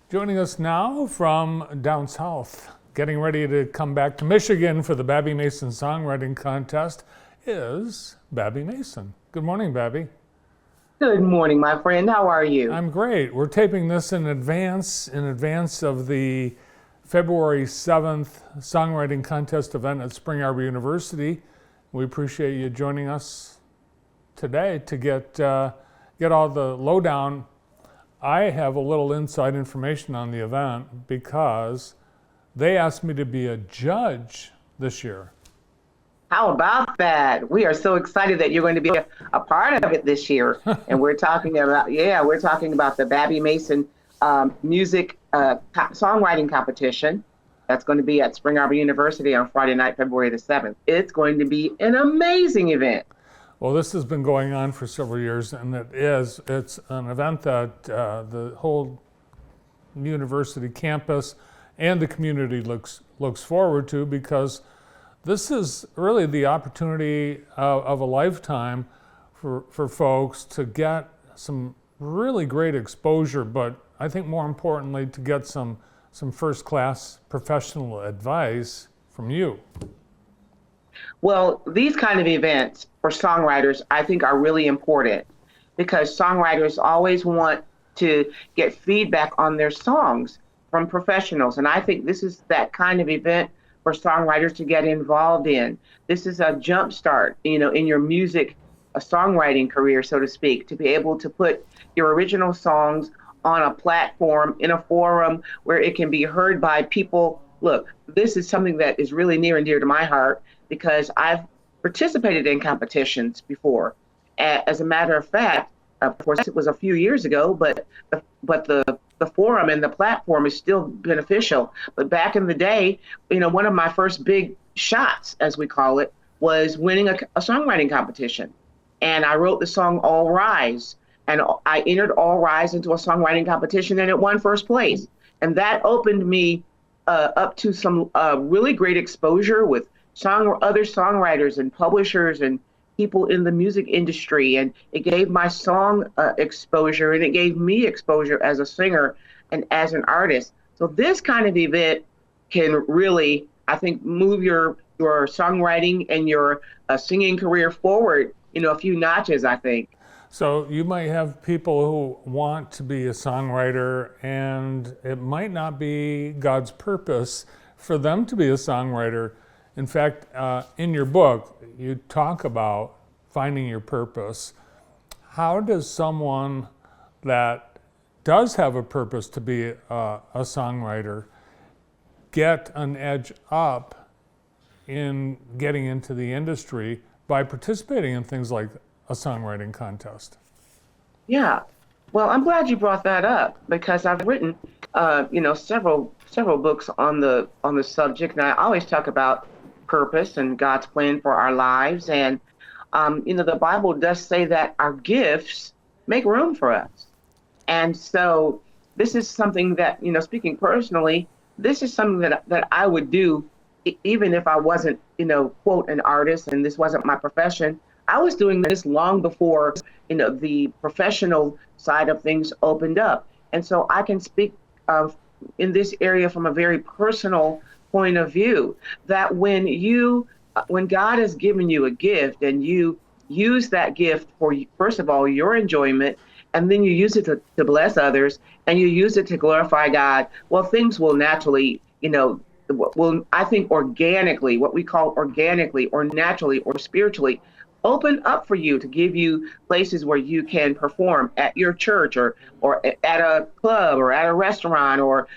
Joining us now from down south, getting ready to come back to Michigan for the Babbie Mason Songwriting Contest, is Babbie Mason. Good morning, Babbie. Good morning, my friend. How are you? I'm great. We're taping this in advance of the February 7th Songwriting Contest event at Spring Arbor University. We appreciate you joining us today to get all the lowdown. I have a little inside information on the event because they asked me to be a judge this year. How about that? We are so excited that you're going to be a part of it this year. And we're talking about the Babbie Mason music songwriting competition that's going to be at Spring Arbor University on Friday night, February the 7th. It's going to be an amazing event. Well, this has been going on for several years, and it's an event that the whole university campus and the community looks forward to, because this is really the opportunity of a lifetime for folks to get some really great exposure, but I think more importantly to get some first-class professional advice from you. Well, these kind of events for songwriters, I think, are really important because songwriters always want to get feedback on their songs from professionals. And I think this is that kind of event for songwriters to get involved in. This is a jump start, in your music, a songwriting career, so to speak, to be able to put your original songs on a platform, in a forum where it can be heard by people. Look, this is something that is really near and dear to my heart because I've participated in competitions before. As a matter of fact, of course, it was a few years ago, but the forum and the platform is still beneficial. But back in the day, one of my first big shots, as we call it, was winning a songwriting competition. And I wrote the song All Rise. And I entered All Rise into a songwriting competition, and it won first place. And that opened me up to some really great exposure with other songwriters and publishers and people in the music industry. And it gave my song exposure, and it gave me exposure as a singer and as an artist. So this kind of event can really, I think, move your songwriting and your singing career forward, a few notches, I think. So you might have people who want to be a songwriter, and it might not be God's purpose for them to be a songwriter. In fact, in your book, you talk about finding your purpose. How does someone that does have a purpose to be a songwriter get an edge up in getting into the industry by participating in things like a songwriting contest? Yeah, well, I'm glad you brought that up because I've written, several books on the subject, and I always talk about purpose and God's plan for our lives. And the Bible does say that our gifts make room for us. And so this is something that, speaking personally, this is something that I would do even if I wasn't, quote, an artist, and this wasn't my profession. I was doing this long before, the professional side of things opened up. And so I can speak in this area from a very personal point of view, that when God has given you a gift and you use that gift for, first of all, your enjoyment, and then you use it to bless others, and you use it to glorify God, well, things will naturally, I think organically, what we call organically or naturally or spiritually, open up for you to give you places where you can perform at your church or at a club or at a restaurant or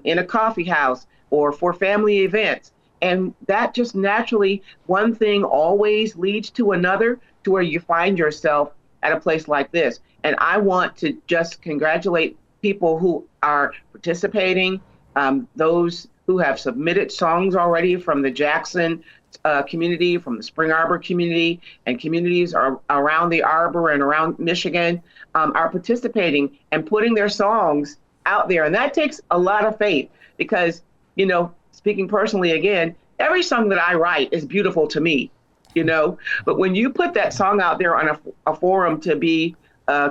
in a coffee house or for family events. And that just naturally, one thing always leads to another, to where you find yourself at a place like this. And I want to just congratulate people who are participating, those who have submitted songs already from the Jackson community, from the Spring Arbor community, and communities around the Arbor and around Michigan are participating and putting their songs out there. And that takes a lot of faith because, speaking personally again, every song that I write is beautiful to me, but when you put that song out there on a forum to be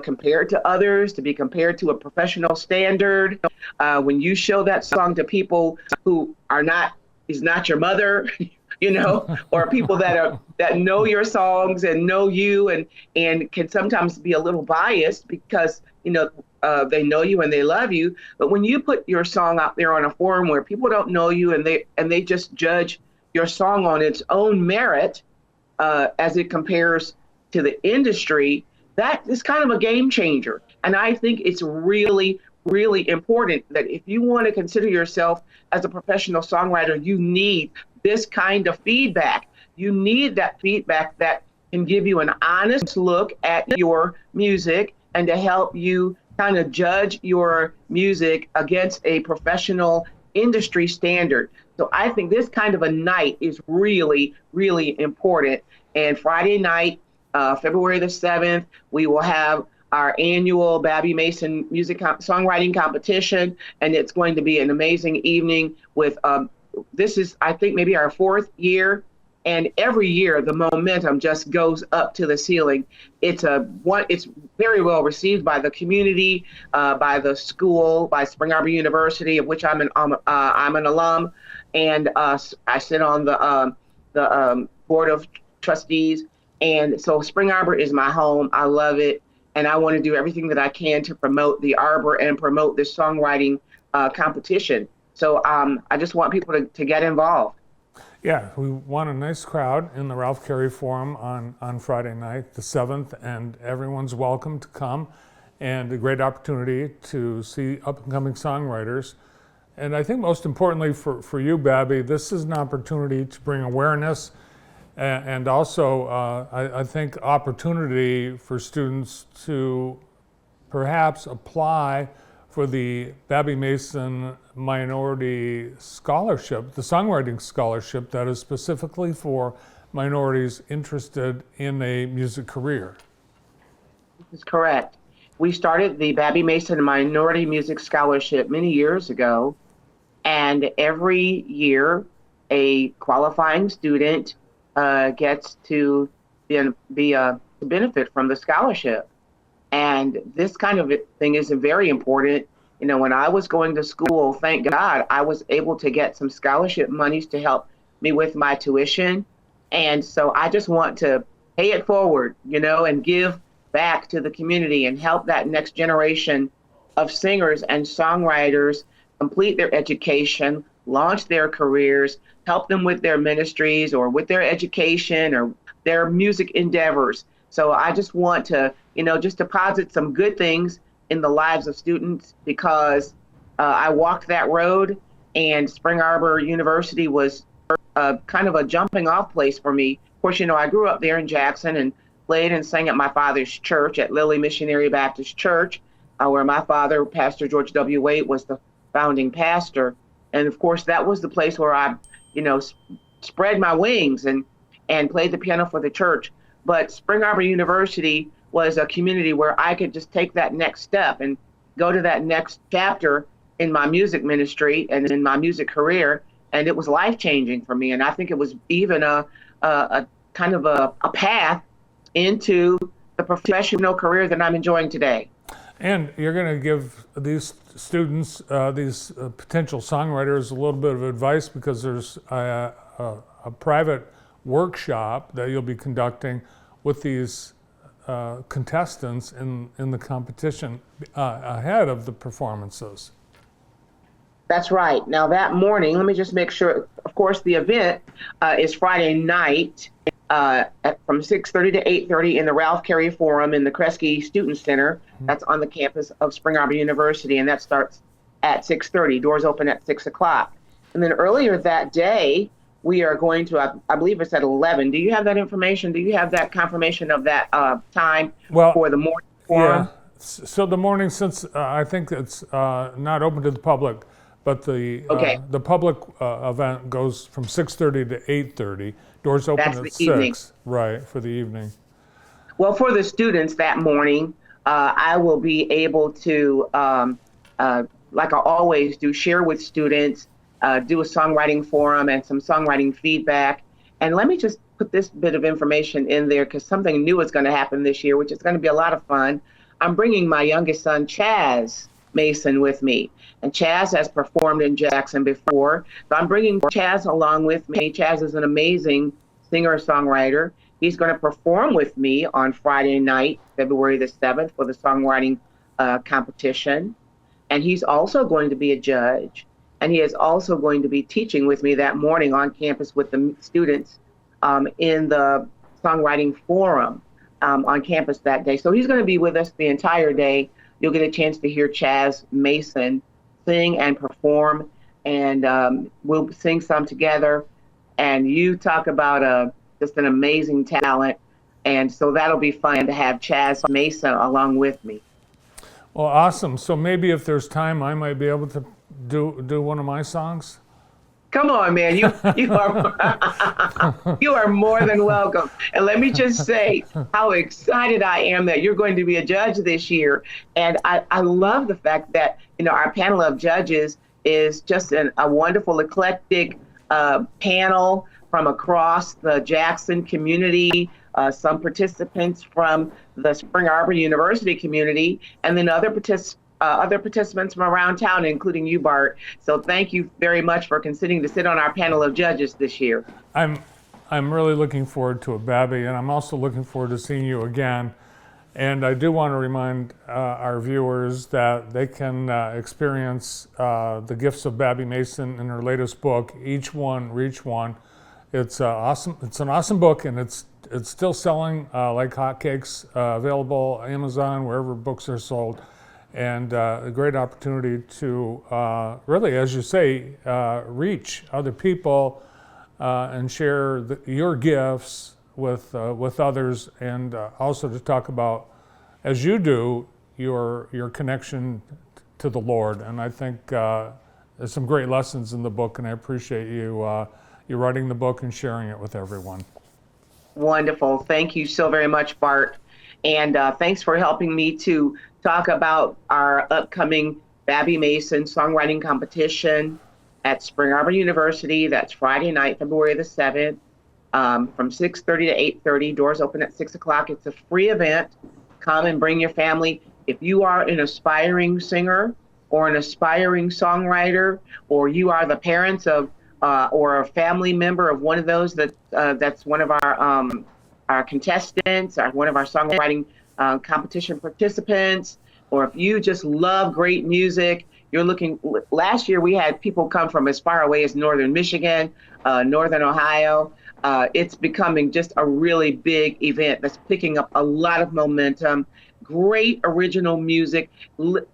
compared to others, to be compared to a professional standard. When you show that song to people who is not your mother, or people that know your songs and know you and can sometimes be a little biased because, they know you and they love you. But when you put your song out there on a forum where people don't know you and they just judge your song on its own merit, as it compares to the industry, that is kind of a game changer. And I think it's really, really important that if you want to consider yourself as a professional songwriter, you need this kind of feedback. You need that feedback that can give you an honest look at your music and to help you kind of judge your music against a professional industry standard. So I think this kind of a night is really, really important. And Friday night, February the 7th, we will have our annual Babbie Mason songwriting competition, and it's going to be an amazing evening with, this is, I think, maybe our 4th year, and every year the momentum just goes up to the ceiling. It's very well received by the community, by the school, by Spring Arbor University, of which I'm an alum, and I sit on the board of trustees. And so Spring Arbor is my home. I love it. And I want to do everything that I can to promote the Arbor and promote this songwriting competition. So I just want people to get involved. Yeah, we want a nice crowd in the Ralph Carey Forum on Friday night, the 7th, and everyone's welcome to come, and a great opportunity to see up-and-coming songwriters. And I think most importantly for you, Babbie, this is an opportunity to bring awareness and also, I think, opportunity for students to perhaps apply for the Babbie Mason Minority Scholarship, the Songwriting Scholarship that is specifically for minorities interested in a music career. This is correct. We started the Babbie Mason Minority Music Scholarship many years ago, and every year a qualifying student gets to benefit from the scholarship. And this kind of thing is very important. When I was going to school, thank God, I was able to get some scholarship monies to help me with my tuition. And so I just want to pay it forward, and give back to the community and help that next generation of singers and songwriters complete their education, launch their careers, help them with their ministries or with their education or their music endeavors. So I just want to, just deposit some good things in the lives of students, because I walked that road, and Spring Arbor University was kind of a jumping off place for me. Of course, I grew up there in Jackson and played and sang at my father's church at Lilly Missionary Baptist Church, where my father, Pastor George W. Waite, was the founding pastor. And of course, that was the place where I, spread my wings and played the piano for the church. But Spring Arbor University was a community where I could just take that next step and go to that next chapter in my music ministry and in my music career. And it was life-changing for me. And I think it was even a kind of a path into the professional career that I'm enjoying today. And you're going to give these students, these potential songwriters, a little bit of advice, because there's a private workshop that you'll be conducting with these contestants in the competition ahead of the performances. That's right. Now that morning, let me just make sure, of course, the event is Friday night from 6:30 to 8:30 in the Ralph Carey Forum in the Kresge Student Center. That's on the campus of Spring Arbor University, and that starts at 6:30. Doors open at 6 o'clock. And then earlier that day, we are going to, I believe it's at 11. Do you have that information? Do you have that confirmation of that time for the morning forum? Yeah. So the morning, since I think it's not open to the public, but the public event goes from 6:30 to 8:30. Doors open at 6, evening. Right, for the evening. Well, for the students that morning, I will be able to, like I always do, share with students, do a songwriting forum and some songwriting feedback. And let me just put this bit of information in there, because something new is going to happen this year, which is going to be a lot of fun. I'm bringing my youngest son, Chaz Mason, with me. And Chaz has performed in Jackson before. So I'm bringing Chaz along with me. Chaz is an amazing singer-songwriter. He's going to perform with me on Friday night, February the 7th, for the songwriting competition. And he's also going to be a judge. And he is also going to be teaching with me that morning on campus with the students in the songwriting forum on campus that day. So he's going to be with us the entire day. You'll get a chance to hear Chaz Mason sing and perform, and we'll sing some together. And you talk about just an amazing talent. And so that'll be fun to have Chaz Mason along with me. Well, awesome. So maybe if there's time, I might be able to do one of my songs. Come on, man. You are you are more than welcome. And let me just say how excited I am that you're going to be a judge this year. And I love the fact that, our panel of judges is just a wonderful, eclectic panel from across the Jackson community, some participants from the Spring Arbor University community, and then other participants from around town, including you, Bart. So thank you very much for considering to sit on our panel of judges this year. I'm really looking forward to it, Babbie, and I'm also looking forward to seeing you again. And I do want to remind our viewers that they can experience the gifts of Babbie Mason in her latest book, Each One Reach One. It's awesome. It's an awesome book, and it's still selling like hotcakes. Available Amazon, wherever books are sold, and a great opportunity to really, as you say, reach other people and share your gifts with others, and also to talk about, as you do, your connection to the Lord. And I think there's some great lessons in the book, and I appreciate you writing the book and sharing it with everyone. Wonderful. Thank you so very much, Bart. And thanks for helping me to talk about our upcoming Babbie Mason songwriting competition at Spring Arbor University. That's Friday night, February the 7th, from 6:30 to 8:30. Doors open at 6 o'clock. It's a free event. Come and bring your family. If you are an aspiring singer or an aspiring songwriter, or you are the parents of or a family member of one of those that's one of our contestants, or one of our songwriting competition participants, or if you just love great music, last year we had people come from as far away as northern Michigan, northern Ohio. It's becoming just a really big event that's picking up a lot of momentum, great original music.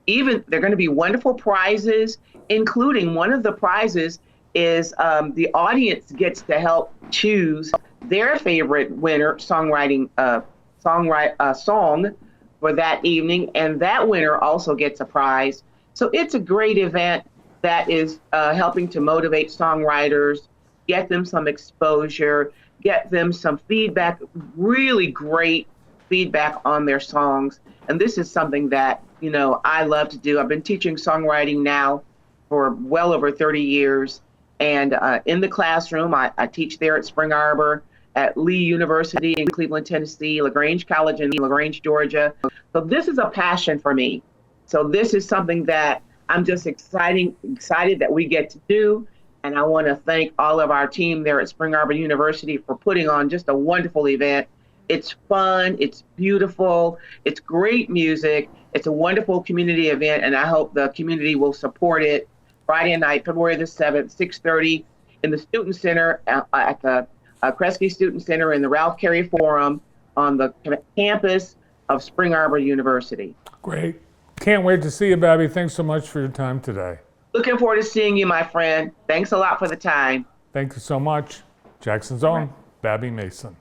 Even there are going to be wonderful prizes, including one of the prizes is the audience gets to help choose their favorite winner song for that evening, and that winner also gets a prize. So it's a great event that is helping to motivate songwriters, get them some exposure, get them some feedback, really great feedback on their songs. And this is something that, I love to do. I've been teaching songwriting now for well over 30 years. And in the classroom, I teach there at Spring Arbor, at Lee University in Cleveland, Tennessee, LaGrange College in LaGrange, Georgia. So this is a passion for me. So this is something that I'm just excited that we get to do. And I want to thank all of our team there at Spring Arbor University for putting on just a wonderful event. It's fun, it's beautiful, it's great music, it's a wonderful community event, and I hope the community will support it. Friday night, February the 7th, 6:30 in the Student Center at the Kresge Student Center in the Ralph Carey Forum on the campus of Spring Arbor University. Great. Can't wait to see you, Babbie. Thanks so much for your time today. Looking forward to seeing you, my friend. Thanks a lot for the time. Thank you so much. Jackson's own, Babbie Mason.